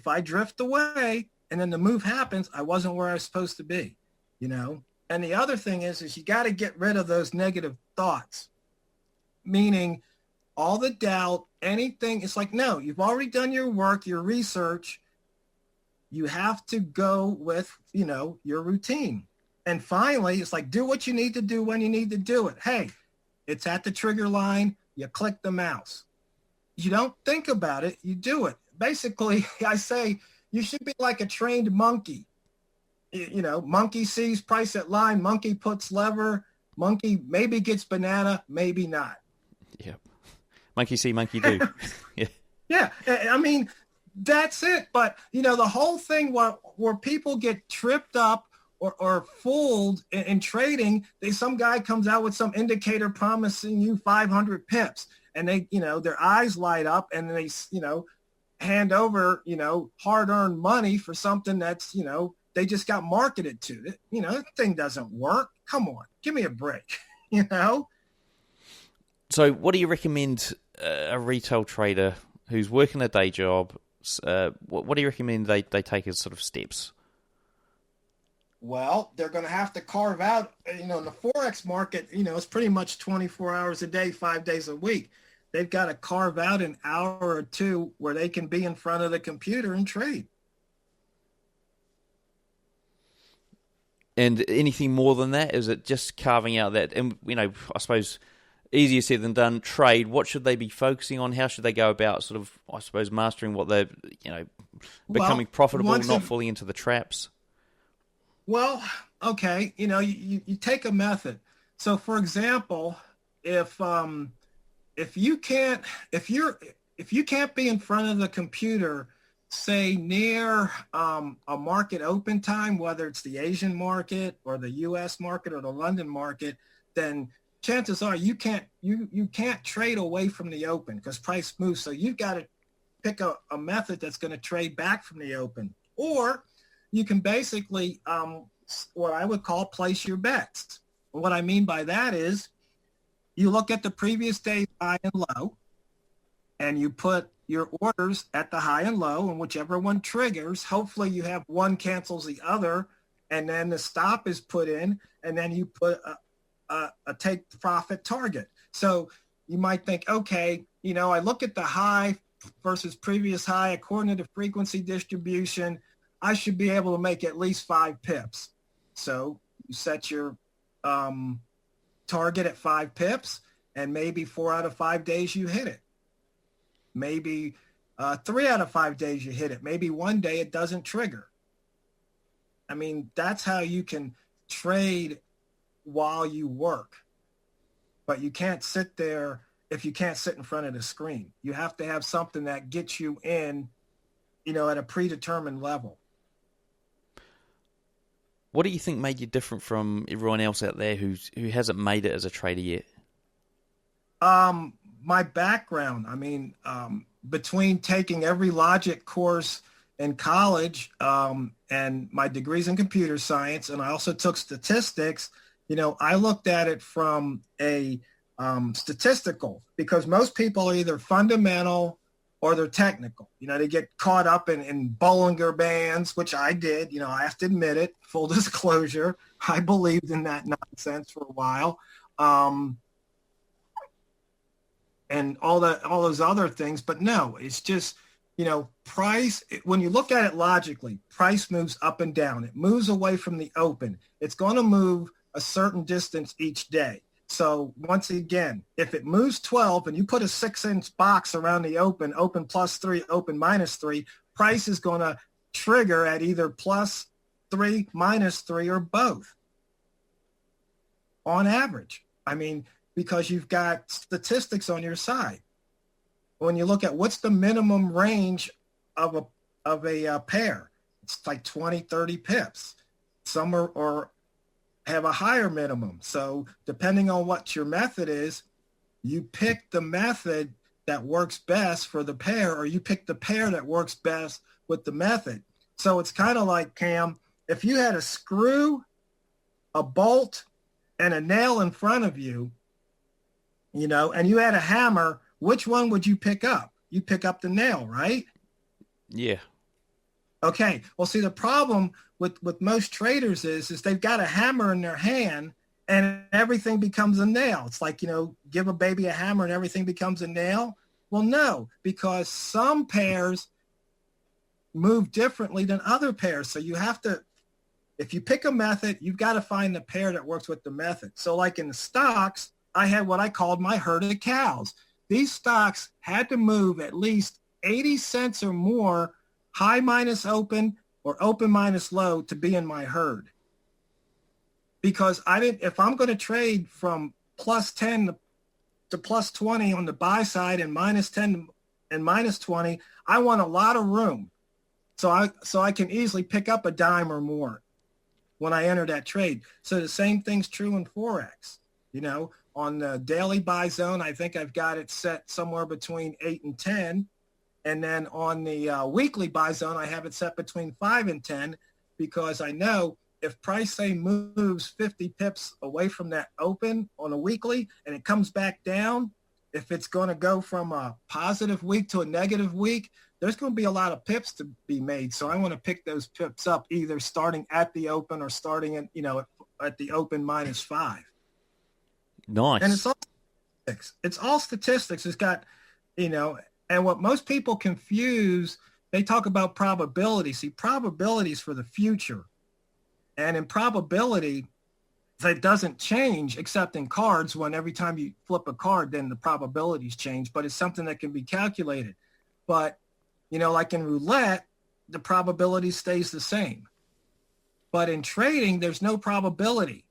I drift away and then the move happens, I wasn't where I was supposed to be, And the other thing is you got to get rid of those negative thoughts. Meaning all the doubt, anything. It's like, no, you've already done your work, your research. You have to go with, your routine. And finally, it's like, do what you need to do when you need to do it. Hey, it's at the trigger line. You click the mouse. You don't think about it. You do it. Basically, I say you should be like a trained monkey. Monkey sees price at line. Monkey puts lever. Monkey maybe gets banana, maybe not. Yep. Monkey see, monkey do. Yeah. Yeah. I mean, that's it. But, the whole thing where people get tripped up or fooled in trading, some guy comes out with some indicator promising you 500 pips, and they, their eyes light up, and they, hand over, hard-earned money for something that's, they just got marketed to. That thing doesn't work. Come on, give me a break, So what do you recommend a retail trader who's working a day job, what do you recommend they take as sort of steps? Well, they're going to have to carve out, in the Forex market, it's pretty much 24 hours a day, 5 days a week. They've got to carve out an hour or two where they can be in front of the computer and trade. And anything more than that? Is it just carving out that, and I suppose easier said than done, trade? What should they be focusing on? How should they go about sort of, I suppose, mastering what they're, becoming profitable, not falling into the traps? Well, okay, you take a method. So, for example, if you can't be in front of the computer, say near a market open time, whether it's the Asian market or the U.S. market or the London market, then chances are you can't trade away from the open because price moves. So you've got to pick a method that's going to trade back from the open. Or you can basically, what I would call place your bets. And what I mean by that is you look at the previous day's high and low, and you put your orders at the high and low, and whichever one triggers, hopefully you have one cancels the other, and then the stop is put in, and then you put a take profit target. So you might think, okay, I look at the high versus previous high according to the frequency distribution. I should be able to make at least 5 pips. So you set your target at 5 pips, and maybe 4 out of 5 days you hit it. Maybe 3 out of 5 days you hit it. Maybe one day it doesn't trigger. I mean, that's how you can trade while you work. But you can't sit there if you can't sit in front of the screen. You have to have something that gets you in, at a predetermined level. What do you think made you different from everyone else out there who hasn't made it as a trader yet? My background, between taking every logic course in college and my degrees in computer science, and I also took statistics, I looked at it from a statistical, because most people are either fundamental or they're technical. They get caught up in Bollinger Bands, which I did. I have to admit it, full disclosure. I believed in that nonsense for a while. And all those other things. But no, it's just, price, when you look at it logically, price moves up and down. It moves away from the open. It's going to move a certain distance each day. So once again, if it moves 12 and you put a 6-inch box around the open +3, open -3, price is going to trigger at either +3, -3, or both on average. Because you've got statistics on your side. When you look at what's the minimum range of a pair, it's like 20, 30 pips. Some are have a higher minimum. So depending on what your method is, you pick the method that works best for the pair, or you pick the pair that works best with the method. So it's kind of like, Cam, if you had a screw, a bolt, and a nail in front of you, and you had a hammer, which one would you pick up? You pick up the nail, right? Yeah. Okay. Well, see, the problem with most traders is they've got a hammer in their hand and everything becomes a nail. It's like, give a baby a hammer and everything becomes a nail. Well, no, because some pairs move differently than other pairs. So you have to, if you pick a method, you've got to find the pair that works with the method. So like in the stocks, I had what I called my herd of cows. These stocks had to move at least 80 cents or more, high minus open or open minus low, to be in my herd. Because if I'm going to trade from +10 to +20 on the buy side and -10 and -20, I want a lot of room. So I can easily pick up a dime or more when I enter that trade. So the same thing's true in Forex. On the daily buy zone, I think I've got it set somewhere between 8 and 10. And then on the weekly buy zone, I have it set between 5 and 10, because I know if price, say, moves 50 pips away from that open on a weekly and it comes back down, if it's going to go from a positive week to a negative week, there's going to be a lot of pips to be made. So I want to pick those pips up either starting at the open or starting at, at the open -5. Nice. And it's all statistics. It's got, and what most people confuse, they talk about probability. See, probability is for the future. And in probability, that doesn't change except in cards, when every time you flip a card, then the probabilities change. But it's something that can be calculated. But, like in roulette, the probability stays the same. But in trading, there's no probability.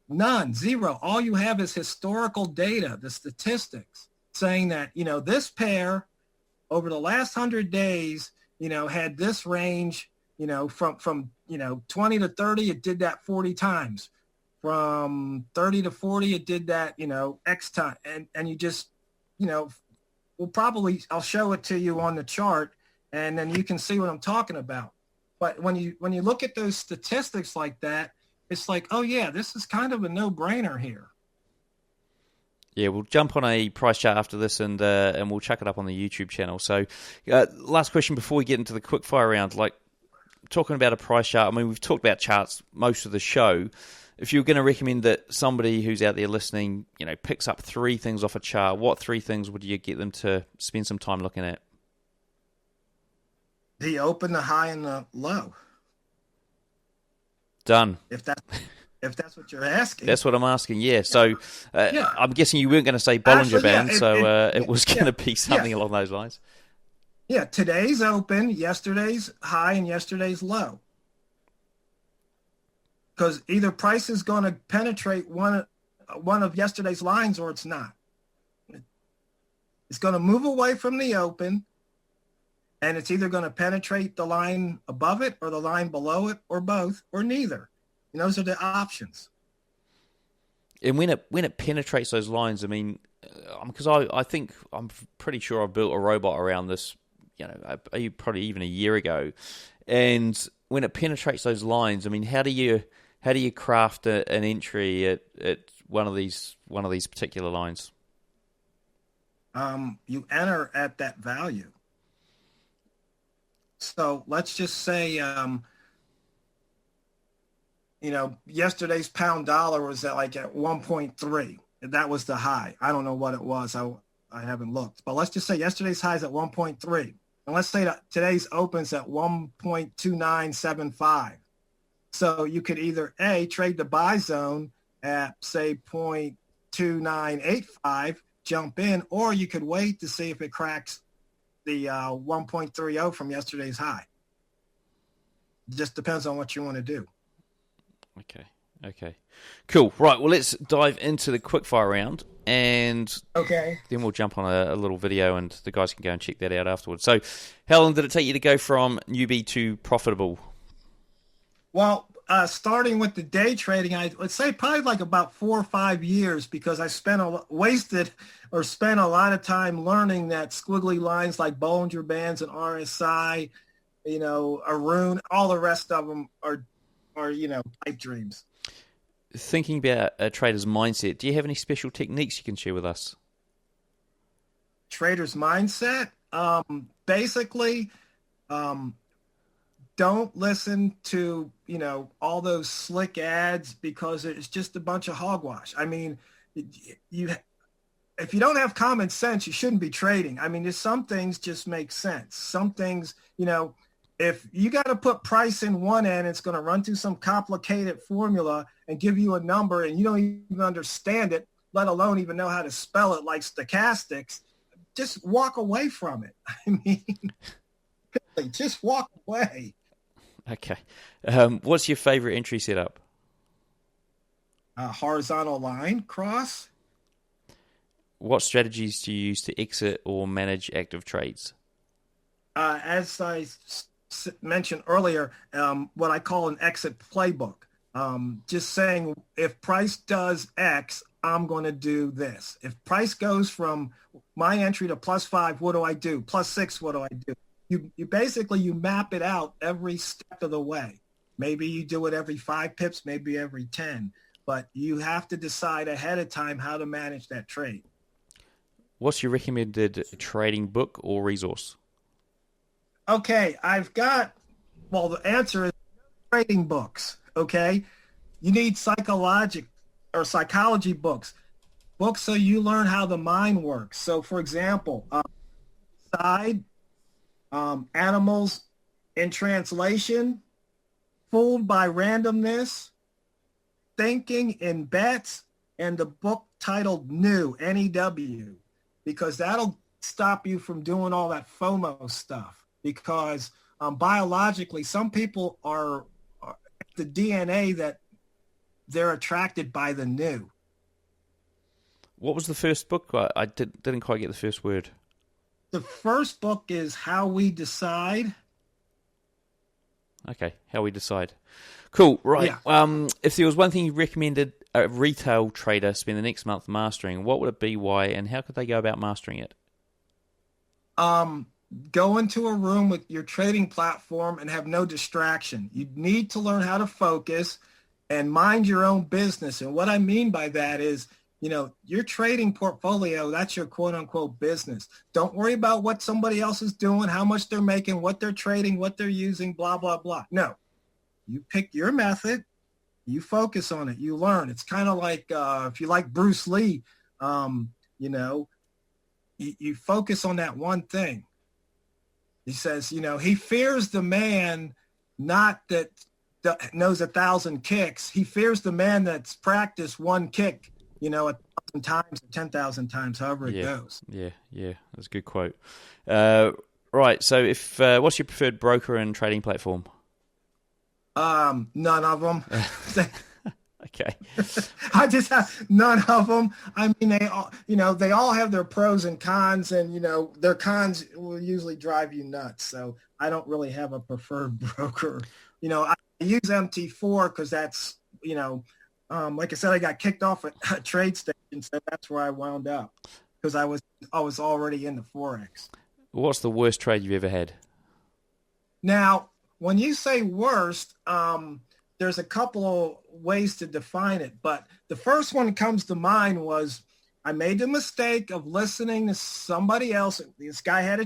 None, zero. All you have is historical data, the statistics, saying that, this pair over the last 100 days, had this range, from 20 to 30, it did that 40 times. From 30 to 40, it did that, X time. And you just, I'll show it to you on the chart, and then you can see what I'm talking about. But when you look at those statistics like that, it's like, oh yeah, this is kind of a no-brainer here. Yeah, we'll jump on a price chart after this, and we'll chuck it up on the YouTube channel. So, last question before we get into the quickfire round, like talking about a price chart. I mean, we've talked about charts most of the show. If you're going to recommend that somebody who's out there listening, picks up 3 things off a chart, what 3 things would you get them to spend some time looking at? The open, the high, and the low. Done. If that's what you're asking. That's what I'm asking, yeah. So I'm guessing you weren't going to say Bollinger Band, it was going to be something along those lines. Yeah, today's open, yesterday's high, and yesterday's low. Because either price is going to penetrate one of yesterday's lines or it's not. It's going to move away from the open, and it's either going to penetrate the line above it or the line below it or both or neither. And those are the options. And when it penetrates those lines, I mean, because I think I'm pretty sure I built a robot around this, probably even a year ago, and when it penetrates those lines, I mean, how do you craft an entry at one of these particular lines? You enter at that value. So let's just say, yesterday's pound dollar was at 1.3. That was the high. I don't know what it was. I haven't looked. But let's just say yesterday's high is at 1.3. And let's say that today's opens at 1.2975. So you could either trade the buy zone at, say, 0.2985, jump in, or you could wait to see if it cracks the 1.30 from yesterday's high. It just depends on what you want to do. Okay. Cool. Right, well, let's dive into the quickfire round, and then we'll jump on a little video, and the guys can go and check that out afterwards. So how long did it take you to go from newbie to profitable? Well, starting with the day trading, I'd say probably about 4 or 5 years, because I spent a lot of time learning that squiggly lines like Bollinger Bands and RSI, Arun, all the rest of them are pipe dreams. Thinking about a trader's mindset, do you have any special techniques you can share with us? Trader's mindset? Basically, don't listen to, all those slick ads, because it's just a bunch of hogwash. I mean, if you don't have common sense, you shouldn't be trading. I mean, there's some things just make sense. Some things, if you got to put price in one end, it's going to run through some complicated formula and give you a number, and you don't even understand it, let alone even know how to spell it, like stochastics. Just walk away from it. I mean, just walk away. Okay. What's your favorite entry setup? Horizontal line cross. What strategies do you use to exit or manage active trades? As I mentioned earlier, what I call an exit playbook. Just saying, if price does X, I'm going to do this. If price goes from my entry to +5, what do I do? +6, what do I do? You basically, you map it out every step of the way. Maybe you do it every 5 pips, maybe every 10, but you have to decide ahead of time how to manage that trade. What's your recommended trading book or resource? Okay, the answer is trading books, okay? You need psychology books so you learn how the mind works. So, for example, Animals in Translation, Fooled by Randomness, Thinking in Bets, and the book titled New, N-E-W, because that'll stop you from doing all that FOMO stuff. Because biologically, some people are the DNA that they're attracted by the new. What was the first book? I didn't quite get the first word. The first book is How We Decide. Okay, How We Decide. Cool, right. Yeah. If there was one thing you recommended a retail trader spend the next month mastering, what would it be, why, and how could they go about mastering it? Go into a room with your trading platform and have no distraction. You need to learn how to focus and mind your own business. And what I mean by that is, your trading portfolio, that's your quote unquote business. Don't worry about what somebody else is doing, how much they're making, what they're trading, what they're using, blah, blah, blah. No, you pick your method, you focus on it, you learn. It's kind of like, if you like Bruce Lee, you focus on that one thing. He says, he fears the man not that knows 1,000 kicks. He fears the man that's practiced one kick, 1,000 times or 10,000 times, however it goes. Yeah. That's a good quote. Right. So what's your preferred broker and trading platform? None of them. Okay. I just have none of them. I mean, they all have their pros and cons, and, their cons will usually drive you nuts. So I don't really have a preferred broker. I use MT4 because that's, like I said, I got kicked off at TradeStation, so that's where I wound up because I was already in the Forex. What's the worst trade you've ever had? Now, when you say worst, there's a couple of ways to define it, but the first one that comes to mind was I made the mistake of listening to somebody else. This guy had a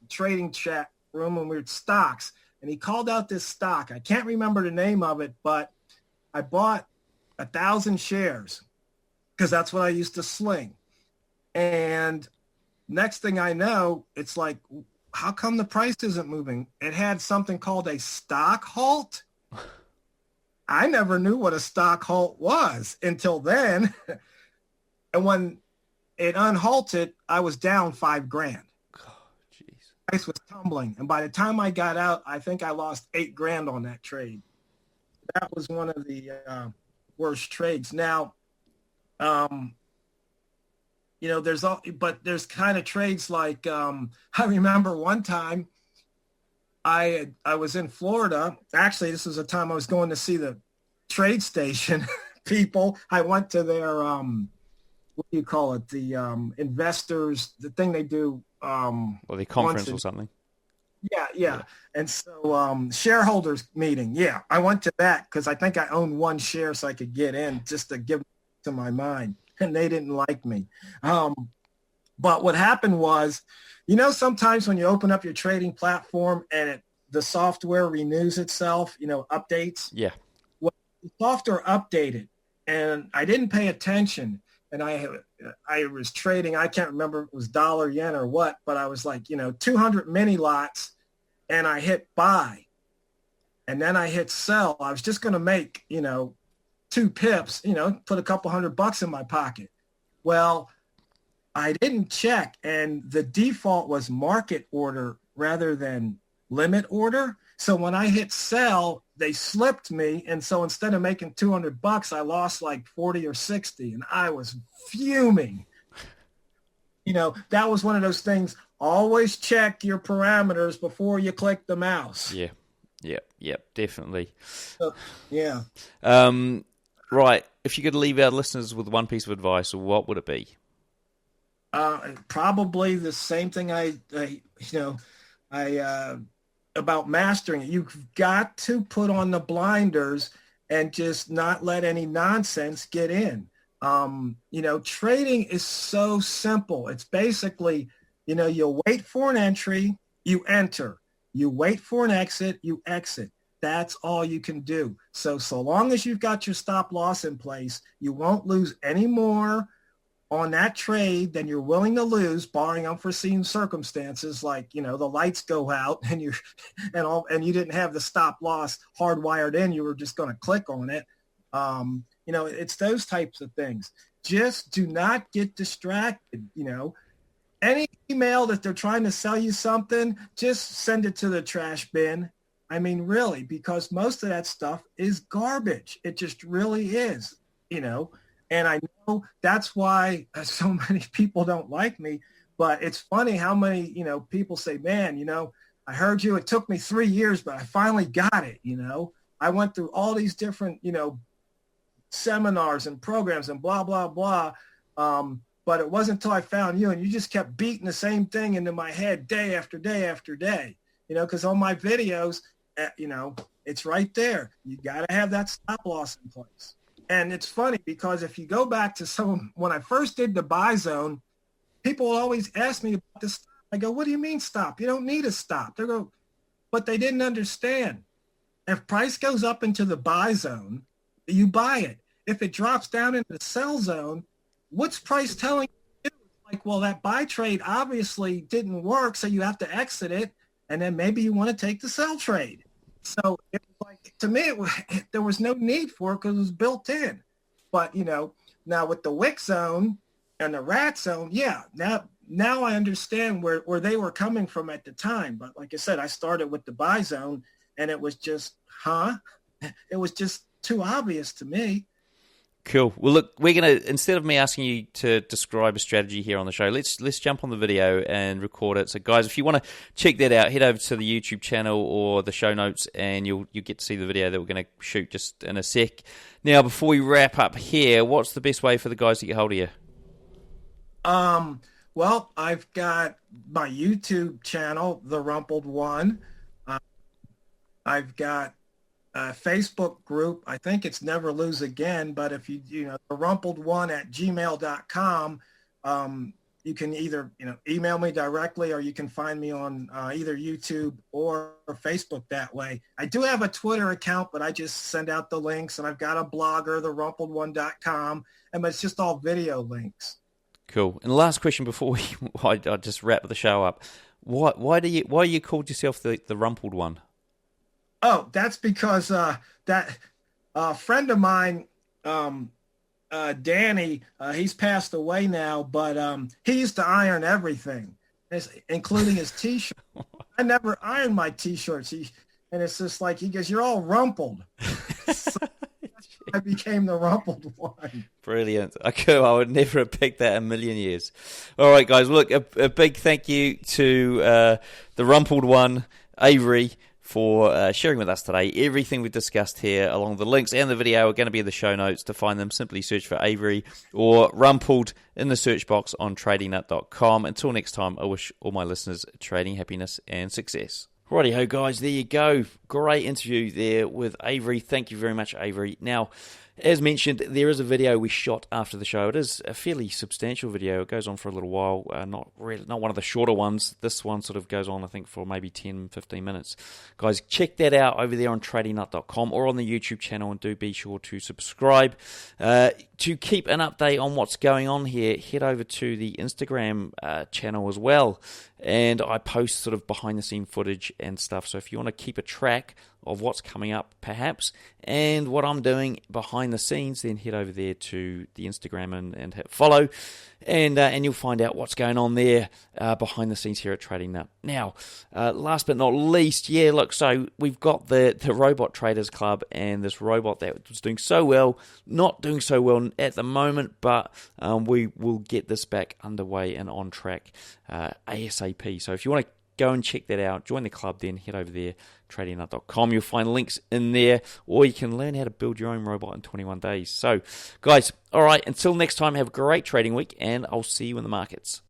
trading chat room, and we were stocks, and he called out this stock. I can't remember the name of it, but I bought 1,000 shares because that's what I used to sling. And next thing I know, it's like, how come the price isn't moving? It had something called a stock halt. I never knew what a stock halt was until then. And when it unhalted, I was down $5,000. Oh, jeez. Price was tumbling. And by the time I got out, I think I lost $8,000 on that trade. That was one of the worst trades. Now, there's kind of trades like, I remember one time I was in Florida. Actually, this was a time I was going to see the TradeStation people. I went to their, what do you call it? The investors, the thing they do. The conference or something. Yeah. And so shareholders meeting. Yeah, I went to that because I think I owned one share so I could get in just to give to my mind. And they didn't like me. But what happened was, sometimes when you open up your trading platform and the software renews itself, updates. Yeah. Well, the software updated, and I didn't pay attention. And I was trading, I can't remember if it was dollar, yen, or what, but I was like, 200 mini lots, and I hit buy. And then I hit sell. I was just going to make, 2 pips, put a couple $100 in my pocket. Well, I didn't check, and the default was market order rather than limit order. So when I hit sell, they slipped me, and so instead of making $200, I lost like 40 or 60, and I was fuming. That was one of those things. Always check your parameters before you click the mouse. Yeah, definitely. Yeah. Right. If you could leave our listeners with one piece of advice, what would it be? Probably the same thing about mastering it. You've got to put on the blinders and just not let any nonsense get in. Trading is so simple. It's basically, you wait for an entry, you enter. You wait for an exit, you exit. That's all you can do. So long as you've got your stop loss in place, you won't lose any more on that trade than you're willing to lose, barring unforeseen circumstances like, the lights go out and you didn't have the stop loss hardwired in. You were just going to click on it. It's those types of things. Just do not get distracted. Any email that they're trying to sell you something, just send it to the trash bin. I mean, really, because most of that stuff is garbage. It just really is, and I know that's why so many people don't like me, but it's funny how many, people say, man, I heard you. It took me 3 years, but I finally got it. I went through all these different, seminars and programs and blah, blah, blah. But it wasn't until I found you, and you just kept beating the same thing into my head day after day after day, because on my videos, it's right there. You got to have that stop loss in place. And it's funny because if you go back to when I first did the buy zone, people would always ask me about this. I go, what do you mean stop? You don't need a stop. They go, but they didn't understand. If price goes up into the buy zone, you buy it. If it drops down into the sell zone, what's price telling you? Like, well, that buy trade obviously didn't work, so you have to exit it, and then maybe you want to take the sell trade. So it was like, to me, there was no need for it because it was built in. But, now with the wick zone and the rat zone, yeah, now I understand where they were coming from at the time. But like I said, I started with the buy zone, and it was just, it was just too obvious to me. Cool. Well, look, we're going to, instead of me asking you to describe a strategy here on the show, let's jump on the video and record it. So, guys, if you want to check that out, head over to the YouTube channel or the show notes, and you'll get to see the video that we're going to shoot just in a sec. Now, before we wrap up here, what's the best way for the guys to get hold of you? Well, I've got my YouTube channel, The Rumpled One. I've got a Facebook group. I think it's Never Lose Again, but if the Rumpled One at gmail.com, you can either, email me directly, or you can find me on either YouTube or Facebook that way. I do have a Twitter account, but I just send out the links, and I've got a blogger, therumpledone.com, and it's just all video links. Cool. And the last question before I just wrap the show up. Why you called yourself the Rumpled One? Oh, that's because that friend of mine, Danny, he's passed away now, but he used to iron everything, including his T-shirt. I never ironed my T-shirts. And it's just like, he goes, "You're all rumpled." So I became the Rumpled One. Brilliant. Okay, I would never have picked that in a million years. All right, guys, look, a big thank you to the Rumpled One, Avery, for sharing with us today. Everything we discussed here, along the links and the video, are going to be in the show notes. To find them, simply search for Avery or Rumpled in the search box on tradingnut.com. Until next time, I wish all my listeners trading happiness and success. Righty-ho, guys, there you go. Great interview there with Avery. Thank you very much, Avery. Now, as mentioned, there is a video we shot after the show. It is a fairly substantial video. It goes on for a little while, not one of the shorter ones. This one sort of goes on, I think, for maybe 10, 15 minutes. Guys, check that out over there on tradingnut.com or on the YouTube channel, and do be sure to subscribe. To keep an update on what's going on here, head over to the Instagram channel as well. And I post sort of behind-the-scene footage and stuff. So if you want to keep a track of what's coming up, perhaps, and what I'm doing behind the scenes, then head over there to the Instagram and hit follow, and you'll find out what's going on there behind the scenes here at Trading Nut. Now, last but not least, so we've got the Robot Traders Club, and this robot that was doing so well, not doing so well at the moment, but we will get this back underway and on track ASAP. So if you want to go and check that out, join the club, then head over there, tradingnut.com. You'll find links in there, or you can learn how to build your own robot in 21 days. So, guys, all right, until next time, have a great trading week, and I'll see you in the markets.